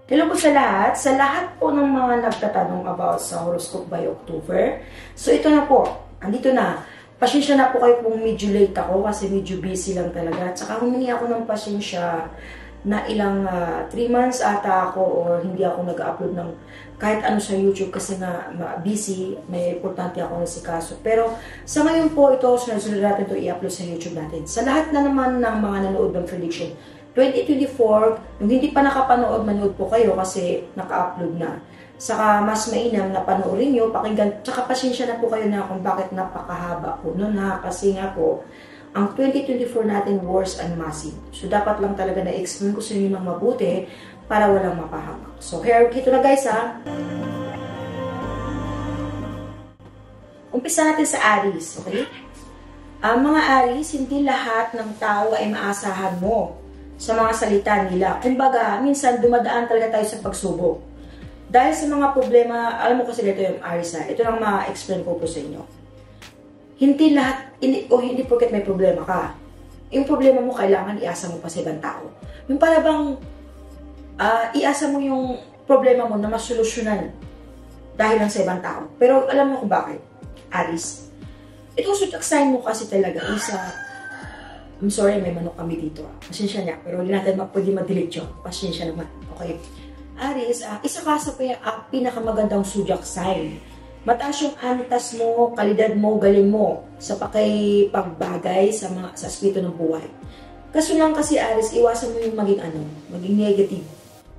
Hello po sa lahat po ng mga nagtatanong about sa horoscope by October. So ito na po, andito na. Pasensya na po kayo kung medyo late ako kasi medyo busy lang talaga. At saka humingi ako ng pasensya na ilang 3 months ata ako or hindi ako nag-upload ng kahit ano sa YouTube kasi nga busy, may importante ako nasikaso. Pero sa ngayon po ito, sunod-sunod natin ito i-upload sa YouTube natin. Sa lahat na naman ng mga nanood ng prediction, 2024, yung hindi pa nakapanood, manood po kayo kasi naka-upload na. Saka mas mainam na panoorin nyo, pakinggan, tsaka pasensya na po kayo na kung bakit napakahaba po nun ha, kasi nga po, ang 2024 natin wars and massive. So dapat lang talaga na-explain ko sa inyo ng mabuti para walang mapahamak. So here, ito na guys ha. Umpisa natin sa Aries, okay? Ang mga Aries, hindi lahat ng tao ay maasahan mo sa mga salita nila. Kumbaga, minsan dumadaan talaga tayo sa pagsubok. Dahil sa mga problema, alam mo kasi dito yung Aries ha, ito lang ma-explain ko po sa inyo. Hindi lahat, hindi porket may problema ka. Yung problema mo, kailangan iasa mo pa sa ibang tao. Yung para bang, iasa mo yung problema mo na masolusyonan dahil lang sa ibang tao. Pero alam mo kung bakit? Aries. Itong zodiac sign mo kasi talaga isa, I'm sorry, may manok kami dito. Pasensya niya, pero hindi natin pwede ma-delete yun. Pasensya naman. Okay. Aries, isa ka sa pinakamagandang zodiac sign. Mataas yung antas mo, kalidad mo, galing mo sa pagbagay sa aspeto ng buhay. Kaso lang kasi Aries, iwasan mo yung maging negative.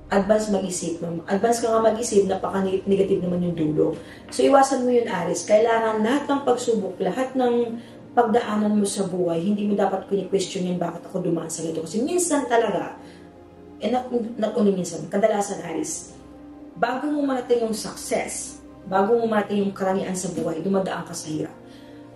Advance mag-isip. Advance ka nga mag-isip, napaka-negative naman yung dulo. So iwasan mo yun Aries. Kailangan lahat ng pagsubok, lahat ng pagdaanan mo sa buhay, hindi mo dapat kini-question yun bakit ako dumaan sa ganito. Kasi minsan talaga, not only minsan, kadalasan Aries, bago mo marating yung success, bago mo marating yung karangyaan sa buhay, dumadaan ka sa hirap.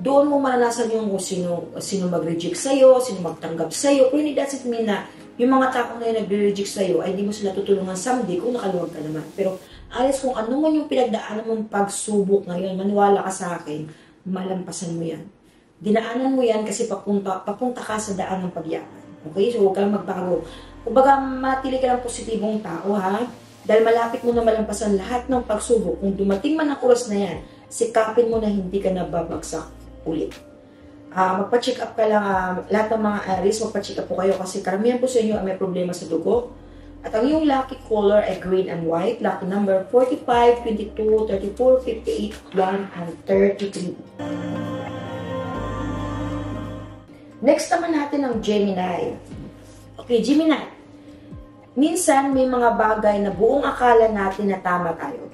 Doon mo maranasan yung sino mag-reject sa'yo, sino magtanggap sa'yo, pero hindi doesn't mean na yung mga tao na yung nag-reject sa'yo ay hindi mo sila tutulungan someday kung nakaluwag ka naman. Pero Aries, kung ano man yung pinagdaanan mong pagsubok ngayon, maniwala ka sa akin, malampasan mo yan. Dinaanan mo yan kasi papunta ka sa daan ng pagyaman. Okay? So, huwag ka lang magbago. Kumbaga, matili ka lang positibong tao, ha? Dahil malapit mo na malampasan lahat ng pagsubok. Kung dumating man ang oras na yan, sikapin mo na hindi ka nababagsak ulit. Magpa-check up ka lang. Lahat ng mga Aries, magpa-check up po kayo kasi karamihan po sa inyo ay may problema sa dugo. At ang iyong lucky color ay green and white. Lucky number 45, 22, 34, 58, 1, and 33. Next naman natin ang Gemini. Okay, Gemini. Minsan may mga bagay na buong akala natin na tama tayo.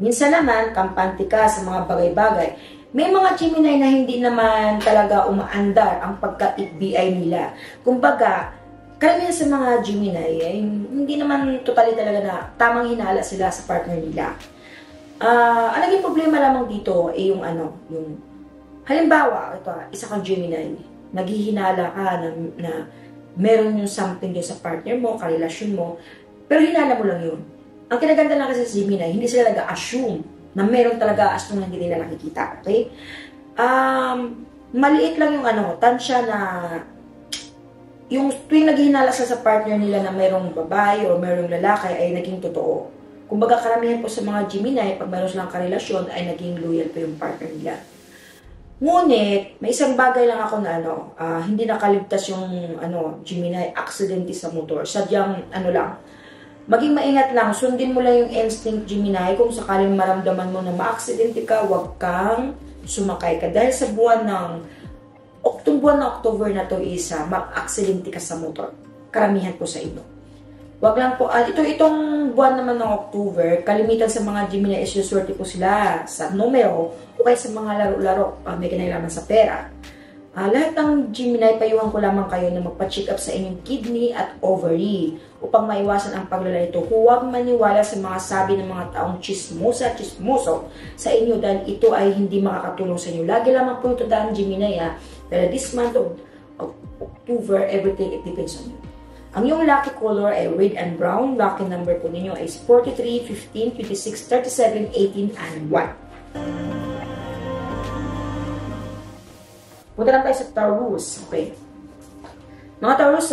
Minsan naman, kampante ka sa mga bagay-bagay. May mga Gemini na hindi naman talaga umaandar ang pagka-FBI nila. Kumbaga, karamihan sa mga Gemini, hindi naman totally talaga na tamang hinala sila sa partner nila. Ang naging problema lamang dito ay yung halimbawa, ito, isa kang Gemini, naghihinala ka na meron yung something din sa partner mo, karelasyon mo, pero hinala mo lang yun. Ang kinaganda lang kasi sa Gemini, hindi sila nag-assume na meron talaga as na hindi nila nakikita. Okay? Maliit lang yung tansya na yung tuwing naghihinala sa partner nila na merong babae o merong lalaki ay naging totoo. Kumbaga karamihan po sa mga Gemini, pag meron silang karelasyon ay naging loyal po yung partner nila. Ngunit, may isang bagay lang ako na hindi nakaligtas yung Gemini, aksidente sa motor. Sadyang lang, maging maingat lang, sundin mo lang yung instinct Gemini. Kung sakaling maramdaman mo na maaksidente ka, huwag kang sumakay ka. Dahil sa buwan ng October na to isa, mag-aksidente ka sa motor. Karamihan po sa inyo. Wag lang po, itong buwan naman ng October, kalimitan sa mga Gemini is swerte po sila sa numero o kaya sa mga laro-laro, may kinailangan sa pera. Lahat ng Gemini, payuhan ko lamang kayo na magpa-check up sa inyong kidney at ovary upang maiwasan ang paglalito. Huwag maniwala sa mga sabi ng mga taong chismoso sa inyo dahil ito ay hindi makakatulong sa inyo. Lagi lamang po ito dahil Gemini, dahil this month of October, everything, it depends on you. Ang iyong lucky color ay red and brown. Lucky number po ninyo is 43, 15, 26, 37, 18, and 1. Punta lang tayo sa Taurus. Okay. Mga Taurus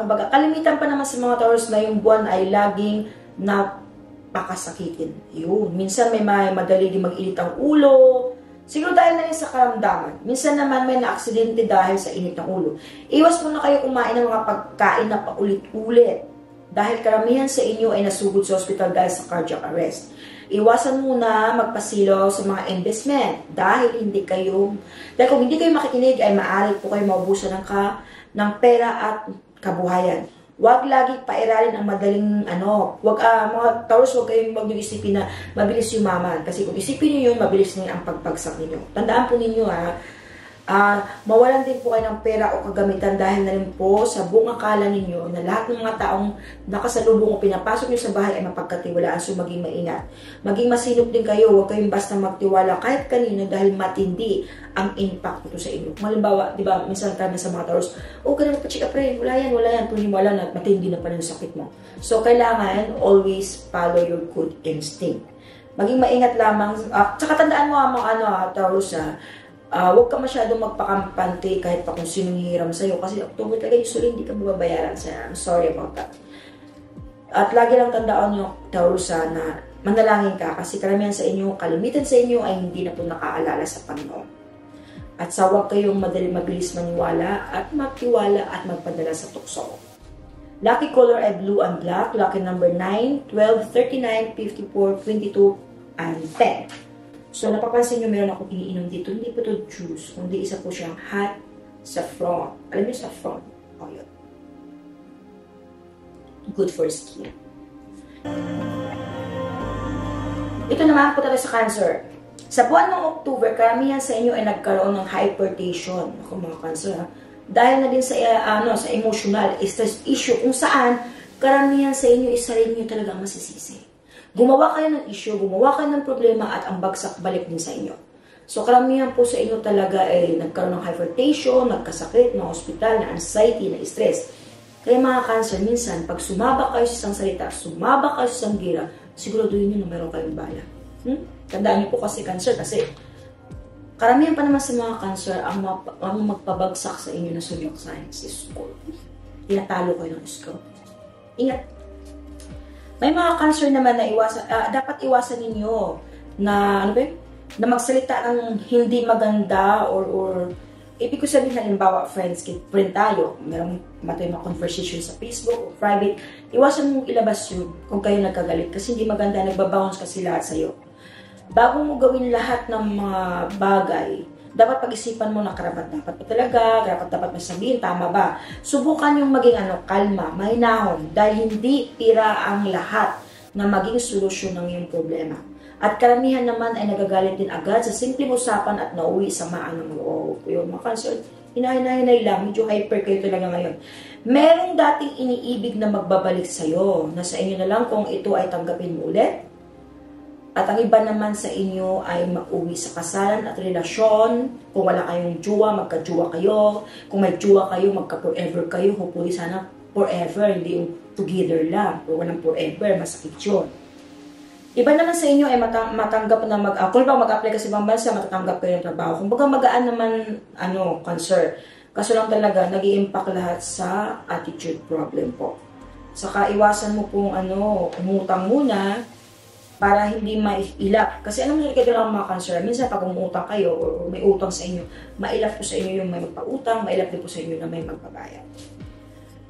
kumbaga, kalimitan pa naman sa mga Taurus na yung buwan ay laging napakasakitin. Yun. Minsan may madali din mag-init ang ulo. Siguro dahil na rin sa karamdaman. Minsan naman may na-aksidente dahil sa init ng ulo. Iwas muna kayo kumain ng mga pagkain na paulit-ulit. Dahil karamihan sa inyo ay nasugod sa ospital dahil sa cardiac arrest. Iwasan muna magpasilaw sa mga investment dahil kung hindi kayo makikinig ay maaari po kayo maubusan ng pera at kabuhayan. Huwag lagi pairalin ang madaling mga Taurus, huwag nyo isipin na mabilis yumaman. Kasi kung isipin nyo yun, mabilis na ang pagpagsak ninyo. Tandaan po ninyo mawalan din po kayo ng pera o kagamitan dahil na rin po sa buong akala ninyo na lahat ng mga taong nakasalubong o pinapasok nyo sa bahay ay mapagkatiwalaan. So maging maingat. Maging masinop din kayo. Huwag kayong basta magtiwala kahit kanino dahil matindi ang impact nito sa inyo. Kung halimbawa, di ba, minsan kami sa mga Taurus, ganun pa-check up rin. Wala yan. Kung wala na, matindi na pa yung sakit mo. So kailangan always follow your good instinct. Maging maingat lamang. Tsaka tandaan mo mga Taurus huwag ka masyadong magpakampante kahit pa kung sinong hihiram sa'yo. Kasi October talaga usually hindi ka mababayaran sa'yo. I'm sorry about that. At lagi lang tandaan nyo, Taurus, na manalangin ka kasi karamihan sa inyo, kalimitan sa inyo ay hindi na po nakaalala sa Panginoon. At sa huwag kayong mabilis maniwala at magtiwala at magpadala sa tukso. Lucky color ay blue and black. Lucky number 9, 12, 39, 54, 22, and 10. So, napapansin nyo, meron akong iniinom dito. Hindi po ito juice, kundi isa po siyang hot saffron. Alam niyo saffron? Yun. Good for skin. Ito naman po talaga sa Cancer. Sa buwan ng October, karamihan sa inyo ay nagkaroon ng hypertension. Ako mga Cancer, dahil na din sa emotional stress issue kung saan karamihan sa inyo isa rin nyo talagang masisisi. Gumawa kayo ng issue, gumawa kayo ng problema at ang bagsak balik din sa inyo. So karamihan po sa inyo talaga ay nagkaroon ng hypertension, nagkasakit, ng hospital, na anxiety, na stress. Kaya mga Cancer, minsan pag sumaba kayo sa isang salita, sumaba kayo sa isang gira, siguraduhin nyo na meron kayong bala. Tandaan niyo po kasi Cancer, kasi karamihan pa naman sa mga Cancer ang magpabagsak sa inyo na zodiac signs is Scorpio. Tinatalo kayo ng Scorpio. Ingat! May mga Cancer naman na dapat iwasan ninyo na, na magsalita ng hindi maganda or ibig ko sabihin, halimbawa, friend tayo, merong mga conversation sa Facebook o private, iwasan mong ilabas yun kung kayo nagkagalit kasi hindi maganda, nagbabounce kasi lahat sa'yo. Bago mo gawin lahat ng mga bagay, dapat pag-isipan mo na dapat pa talaga, dapat masabihin, tama ba? Subukan yung maging kalma, mahinahon, dahil hindi tira ang lahat na maging solusyon ng iyong problema. At karamihan naman ay nagagalit din agad sa simpleng usapan at nauwi sa maanong loob. Yung mga Cancer, hinahinay lang, medyo hyper kayo talaga ngayon. Merong dating iniibig na magbabalik sa'yo, na sa inyo na lang kung ito ay tanggapin mo ulit. At ang iba naman sa inyo ay mauwi sa kasalan at relasyon. Kung wala kayong jowa, magka-jowa kayo. Kung may jowa kayo, magka-forever kayo. Hopefully sana forever, hindi yung together lang. Kung walang forever, masakit yun. Iba naman sa inyo ay matanggap na kung mag-apply ka sa ibang bansa, matatanggap kayo ng trabaho. Kung baga magaan naman, Cancer. Kaso lang talaga, nag-i-impact lahat sa attitude problem po. Saka iwasan mo kung umutang muna, para hindi mailap. Kasi alam mo kayo lang mga Cancer, minsan pag umutang kayo o may utang sa inyo, mailap po sa inyo yung may magpautang, mailap din po sa inyo na may magbabayad.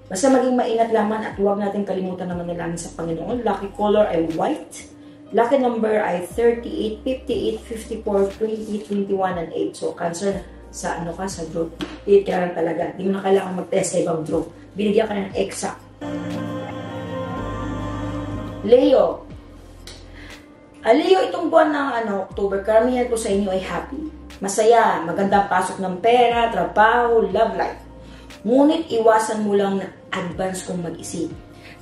Basta maging maingat lamang at huwag natin kalimutan na manalangin sa Panginoon. Lucky color ay white. Lucky number ay 38, 58, 54, 20, 21, and 8. So Cancer, sa sa draw. Kailangan talaga. Hindi mo na kailangan mag-test sa ibang draw. Binigyan ka ng exact. Leo, itong buwan ng October, karamihan po sa inyo ay happy. Masaya, magandang pasok ng pera, trabaho, love life. Ngunit iwasan mo lang na advance kung mag-isip.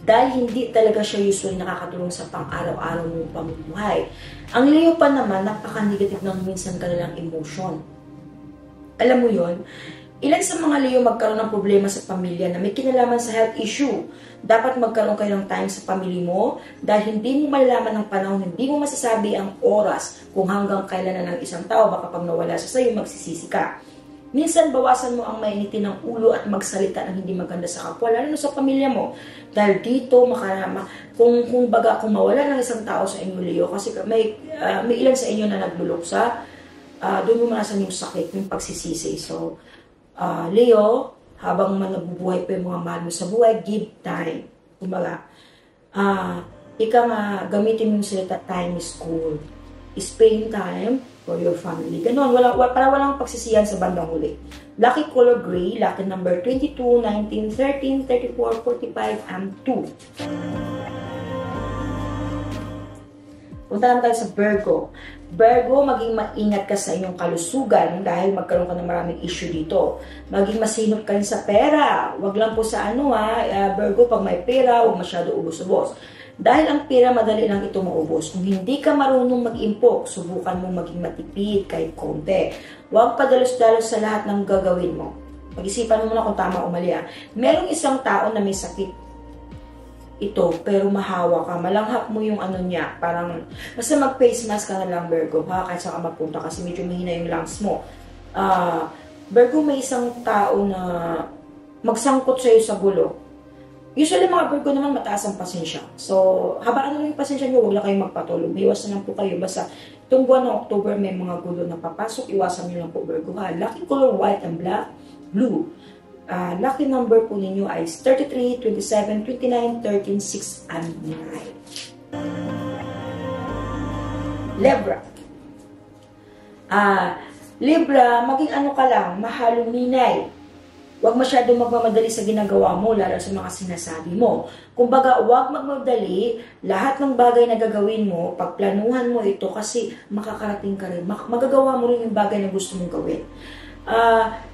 Dahil hindi talaga siya usually nakakatulong sa pang-araw-araw mong pamumuhay. Ang Leo pa naman, napaka-negative ng minsan kanilang emotion. Alam mo yon? Ilan sa mga Leo magkaroon ng problema sa pamilya na may kinalaman sa health issue. Dapat magkaroon kayo ng time sa pamilya mo dahil hindi mo malalaman ng panahon, hindi mo masasabi ang oras kung hanggang kailan na ng isang tao, baka pag nawala siya sa'yo, magsisisi ka. Minsan, bawasan mo ang mainitin ng ulo at magsalita ng hindi maganda sa kapwa, lalo na sa pamilya mo. Dahil dito, kung mawala ng isang tao sa inyo, Leo, kasi may ilan sa inyo na nagluluksa, doon mo manasan yung sakit, yung pagsisisi. So, Leo, habang nabubuhay pa yung mga mahal mo sa buhay, give time. Kumbaga, ika nga, gamitin mo yung salita, time is gold. Spend time for your family. Ganon, para walang pagsisiyan sa bandang huli. Lucky color gray, lucky number 22, 19, 13, 34, 45, and 2. Punta naman tayo sa Virgo. Virgo, maging maingat ka sa inyong kalusugan dahil magkaroon ka ng maraming issue dito. Maging masinop ka rin sa pera. Wag lang po sa Virgo, pag may pera, huwag masyado ubos-ubos. Dahil ang pera, madali lang ito maubos. Kung hindi ka marunong mag-impok, subukan mo maging matipid kahit konti. Huwag padalos-dalos sa lahat ng gagawin mo. Pag-isipan mo muna kung tama o mali. Merong isang tao na may sakit ito, pero mahawa ka. Malanghap mo yung niya. Parang, basta mag-face mask ka na lang, Virgo, kahit saan ka magpunta kasi medyo mahina yung lungs mo. Virgo, may isang tao na magsangkot sa'yo sa gulo. Usually, mga Virgo naman, mataas ang pasensya. So, habaan na lang yung pasensya nyo, huwag lang kayong magpatulog. Iwas na lang po kayo. Basta, itong buwan ng October, may mga gulo na papasok. Iwasan nyo lang po, Virgo, ha? Lucky color, white and black, blue. Lucky number po ninyo ay 33, 27, 29, 13, 6, and 9. Libra. Libra, maging ka lang, mahaluminay. Huwag masyadong magmamadali sa ginagawa mo, lalo sa mga sinasabi mo. Kumbaga, huwag magmamadali, lahat ng bagay na gagawin mo, pagplanuhan mo ito kasi makakarating ka rin. Magagawa mo rin yung bagay na gusto mong gawin.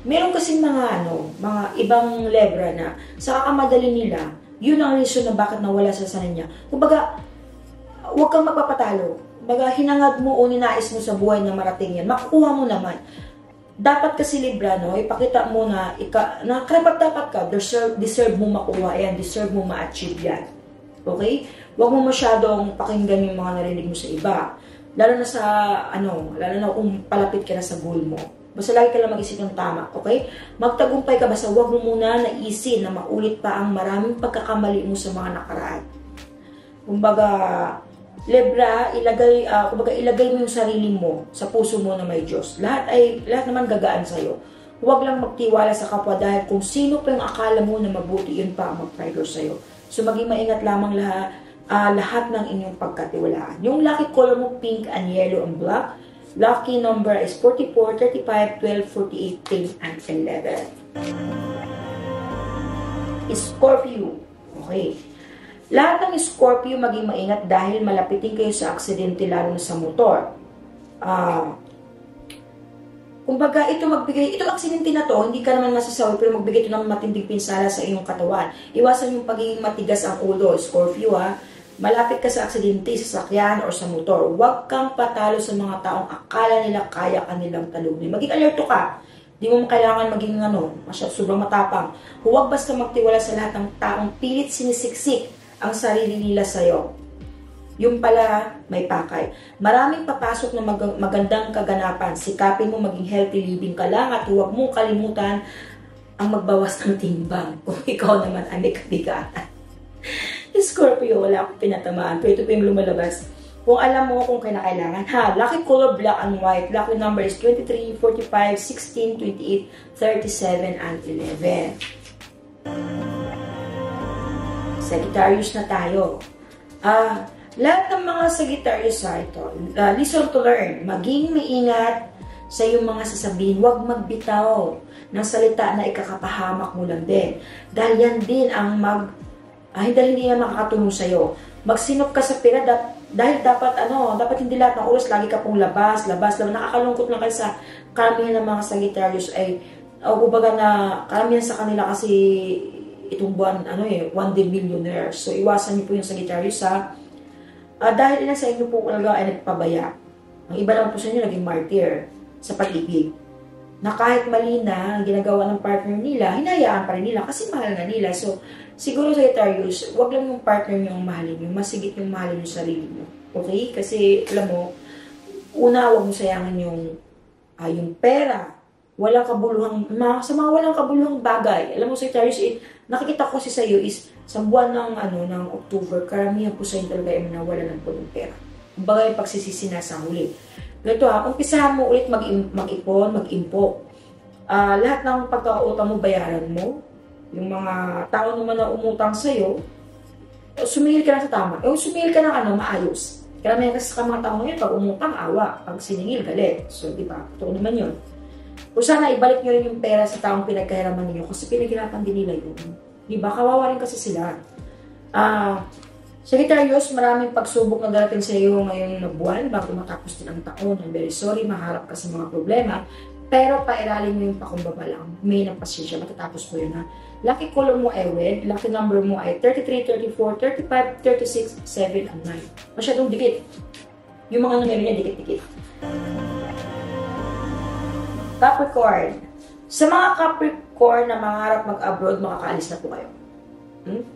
Meron kasing mga ibang Libra na sa kakamadali nila, yun ang reason na bakit nawala sa sana niya. Kumbaga, huwag kang magpapatalo. Kumbaga, hinangad mo o ninais mo sa buhay na marating yan. Makukuha mo naman. Dapat kasi Libra, ipakita mo na dapat ka, deserve mo makuha yan, deserve mo ma-achieve yan. Okay? Huwag mo masyadong pakinggan yung mga narinig mo sa iba. Lalo na kung palapit ka na sa goal mo. Basta lagi ka lang mag-isip ng tama, okay? Magtagumpay ka, basta huwag mo muna naisin na maulit pa ang maraming pagkakamali mo sa mga nakaraan. Kumbaga, Libra, ilagay mo yung sarili mo sa puso mo na may Diyos. Lahat naman gagaan sa'yo. Huwag lang magtiwala sa kapwa dahil kung sino pa yung akala mo na mabuti, yun pa ang mag-trigger sa'yo. So maging maingat lamang lahat ng inyong pagkatiwalaan. Yung lucky color mo, pink and yellow and black. Lucky number is 44, 35, 12, 48, 10, and 11. Scorpio. Okay. Lahat ng Scorpio maging maingat dahil malapitin kayo sa aksidente lalo na sa motor. Kumbaga, itong aksidente na to, hindi ka naman masasawi pero magbigay ito ng matinding pinsala sa iyong katawan. Iwasan yung pagiging matigas ang ulo, Scorpio Malapit ka sa aksidente, sa sakyan, or sa motor. Huwag kang patalo sa mga taong akala nila kaya kanilang talunin. Maging alerto ka. Di mo kailangan maging sobrang matapang. Huwag basta magtiwala sa lahat ng taong pilit sinisiksik ang sarili nila sa'yo. Yung pala, may pakay. Maraming papasok na magandang kaganapan. Sikapin mo maging healthy living ka lang at huwag mong kalimutan ang magbawas ng timbang. Kung ikaw naman ay may kabigatan. Scorpio, wala akong pinatamaan. Pero ito pa yung lumalabas. Kung alam mo kung kailangan. Lucky color black and white. Lucky number is 23, 45, 16, 28, 37, and 11. Sagittarius na tayo. Lahat ng mga Sagittarius ito, listen to learn. Maging maingat sa iyong mga sasabihin. Huwag magbitaw ng salita na ikakapahamak mo lang din. Dahil yan din ang hindi yan makakatulong sa iyo. Magsinop ka sa pera dahil dapat hindi lahat ng oras lagi ka pong labas. Nakakalungkot lang kasi sa karamihan ng mga Sagittarius karamihan sa kanila kasi itong buwan, one day millionaire. So, iwasan niyo po yung Sagittarius dahil ilan sa inyo po talaga ay nagpabaya. Ang iba naman po sa inyo naging martyr sa pag-ibig. Na kahit mali na ang ginagawa ng partner nila, hinayaan pa rin nila kasi mahal na nila. So, siguro Sagittarius, wag lang yung partner niyo ang mahalin niyo, masigit yung mahalin yung sarili niyo. Okay? Kasi, alam mo, una, wag mo sayangin yung pera. walang kabuluhang, sa mga walang kabuluhang bagay. Alam mo, Sagittarius, nakikita ko kasi sa iyo is, sa buwan ng October, karamihan po sa inyo talaga ay nawala ng po ng pera. Kumbaga yung pagsisisi na sa huli. Ganito umpisahan mo ulit mag-ipon, mag-impok. Lahat ng pagkakautang mo, bayaran mo. Yung mga tao naman na umutang sa'yo, sumingil ka na sa tama. Sumingil ka ng maayos. Karamihan kasi sa mga tao ngayon, pag umutang, awa. Pag siningil, galit. So, di ba? Ito naman yun. Kung sana ibalik nyo rin yung pera sa taong pinagkahiraman ninyo kasi pinaghirapan din nila yun. Diba? Kawawa rin kasi sila. Sagittarius, maraming pagsubok na darating sa iyo ngayon na buwan bago matapos din ang taon. I'm very sorry, maharap ka sa mga problema. Pero pairalin mo yung pakumbaba lang. May ng pasensya, matatapos po yun ha. Lucky color mo ay red. Lucky number mo ay 33, 34, 35, 36, 7, and 9. Masyadong dikit. Yung mga numero niya, dikit-dikit. Capricorn. Sa mga Capricorn na mangarap mag-abroad, makakaalis na po kayo.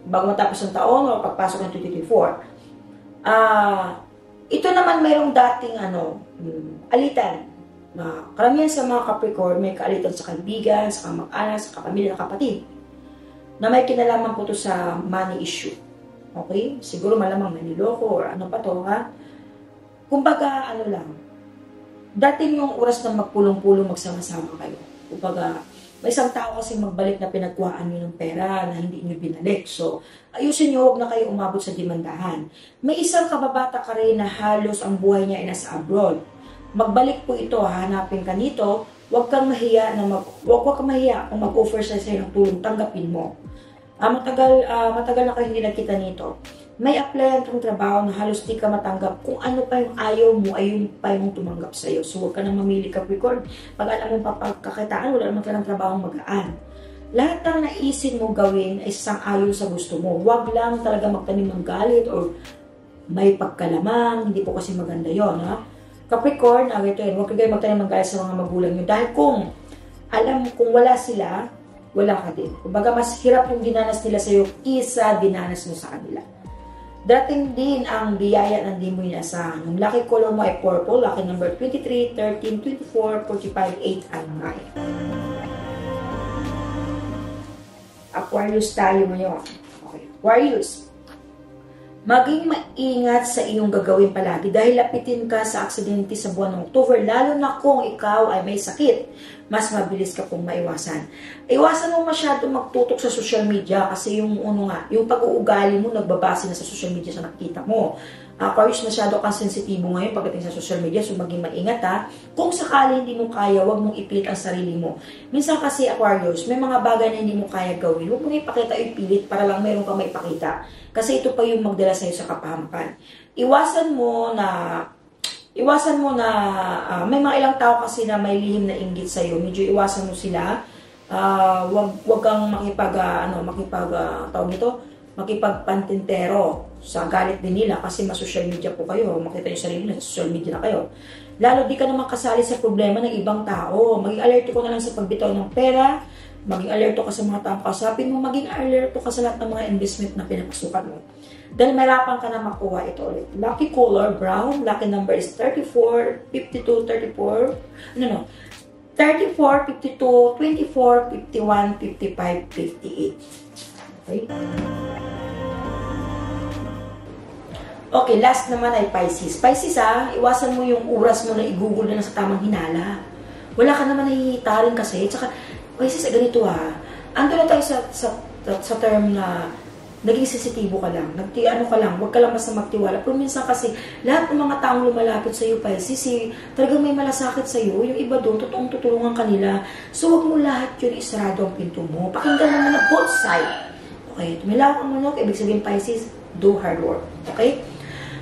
Bago matapos ang taon o pagpasok ng 2024. Ito naman mayroong dating alitan. Karamihan sa mga Capricorn may kaalitan sa kaibigan, sa kamag-anak, sa kapamilya, na kapatid. Na may kinalaman po ito sa money issue. Okay? Siguro malamang naniloko or ano pa to ha. Kumbaga dating yung oras na magpulong-pulong magsama-sama kayo. Kumbaga, may isang tao kasi magbalik na pinagkuhaan nyo ng pera na hindi nyo binalik. So, ayusin nyo, huwag na kayo umabot sa demandahan. May isang kababata ka rin na halos ang buhay niya ay nasa abroad. Magbalik po ito, hanapin ka nito, huwag kang mahiya kung mag-offer sa'yo ng tulong, tanggapin mo. Matagal na kayo hindi nakita nito. May applyan kang trabaho na halos di ka matanggap. Kung ano pa yung ayaw mo, ay yung pa yung tumanggap sa'yo. So, huwag ka nang mamili, Capricorn. Pag alam mo papagkakitaan, wala naman ka ng trabaho magaan. Lahat ng naisin mo gawin ay sang-ayon sa gusto mo. Huwag lang talaga magtanim ng galit or may pagkalamang. Hindi po kasi maganda yon ha? Capricorn, huwag kayo magtanim ng galit sa mga magulang nyo. Dahil kung wala sila, wala ka din. Kumbaga, mas hirap yung dinanas nila sa'yo kisa dinanas mo sa kanila. Dating din ang biyaya na hindi mo inaasahan. Ang lucky color mo ay purple, lucky number 23, 13, 24, 45, 8, and 9. Aquarius tayo ngayon. Okay. Aquarius. Maging maingat sa iyong gagawin palagi dahil lapitin ka sa aksidente sa buwan ng October, lalo na kung ikaw ay may sakit. Mas mabilis ka pong maiwasan. Iwasan mo masyado magtutok sa social media kasi yung pag-uugali mo nagbabase na sa social media sa nakikita mo. Aquarius, masyado kang sensitibo ngayon pagdating sa social media, so maging maingat ha. Kung sakali hindi mo kaya, huwag mong ipilit ang sarili mo. Minsan kasi Aquarius, may mga bagay na hindi mo kaya gawin. Huwag mong ipakita o ipilit para lang mayroon kang maipakita. Kasi ito pa yung magdala sa'yo sa kapahamakan. Iwasan mo na may mga ilang tao kasi na may lihim na inggit sa'yo. Medyo iwasan mo sila. Wag kang makipagpantintero sa galit din nila kasi mas-social media po kayo. Makita nyo sarili na sa social media na kayo. Lalo di ka naman kasali sa problema ng ibang tao. Maging alerto ko na lang sa pagbitaw ng pera. Maging alerto ka sa mga taong kausapin mo. Maging alerto ka sa lahat ng mga investment na pinapasukan mo. Dahil mahirapan ka na makuha ito ulit. Lucky color, brown. Lucky number is 34, 52, 34. 34, 52, 24, 51, 55, 58. Okay? Okay, last naman ay Pisces. Pisces iwasan mo yung oras mo na igugol na sa tamang hinala. Wala ka naman nahihita rin kasi. Tsaka, Pisces, ganito ando na tayo sa term na naging sensitibo ka lang, huwag ka lang basta magtiwala. Pero minsan kasi, lahat ng mga taong lumalapit sa iyo, Pisces, talagang may malasakit sa iyo. Yung iba doon, totoong tutulungan kanila. So, huwag mo lahat yun isarado ang pinto mo. Pakinggan naman na both side. Okay, tumilawak ang manok, ibig sabihin, Pisces, do hard work. Okay?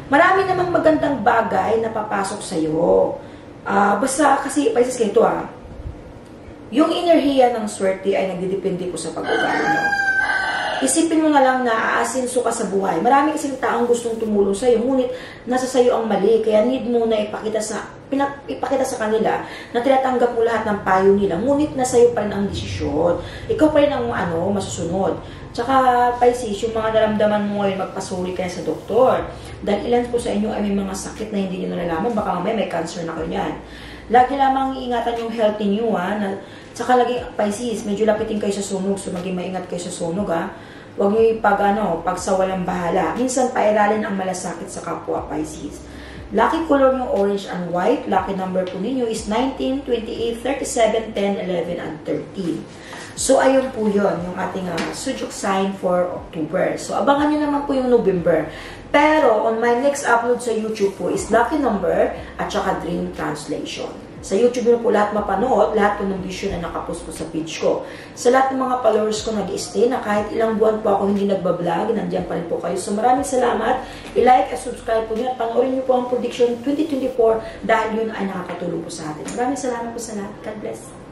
Marami namang magandang bagay na papasok sa iyo. Basta kasi, Pisces, ganito yung enerhiya ng swerte ay nagdidepende po sa pag-ugali mo. Isipin mo na lang na aasinso ka sa buhay. Maraming isang taong gustong tumulong sa iyo, ngunit nasa sa iyo ang mali. Kaya need mo na ipakita sa kanila na tinatanggap mo lahat ng payo nila, ngunit nasa iyo pa rin ang desisyon. Ikaw pa rin ang masusunod. Tsaka, Pisces, yung mga naramdaman mo ngayon, magpasuri kayo sa doktor. Dahil ilan po sa inyo ay may mga sakit na hindi nyo nalalaman, baka mamaya may cancer na kayo yan. Lagi lamang iingatan yung health niyo, na Tsaka lagi, Pisces, medyo lapitin kayo sa sunog, so maging maingat kayo sa sunog, ha. Huwag nyo pag sa walang bahala. Minsan, pairalin ang malasakit sa kapwa, Pisces. Lucky color yung orange and white. Lucky number po ninyo is 19, 28, 37, 10, 11, and 13. So, ayun po yun, yung ating zodiac sign for October. So, abangan nyo naman po yung November. Pero, on my next upload sa YouTube po is lucky number at saka dream translation. Sa YouTube nyo po lahat mapanood, lahat po ng vision na nakapost po sa page ko. Sa lahat ng mga followers ko nag-stay na kahit ilang buwan po ako hindi nagbablog, nandiyan pa rin po kayo. So maraming salamat. I-like at subscribe po nyo at panoorin nyo po ang prediction 2024 dahil yun ay nakakatulong po sa atin. Maraming salamat po sa lahat. God bless.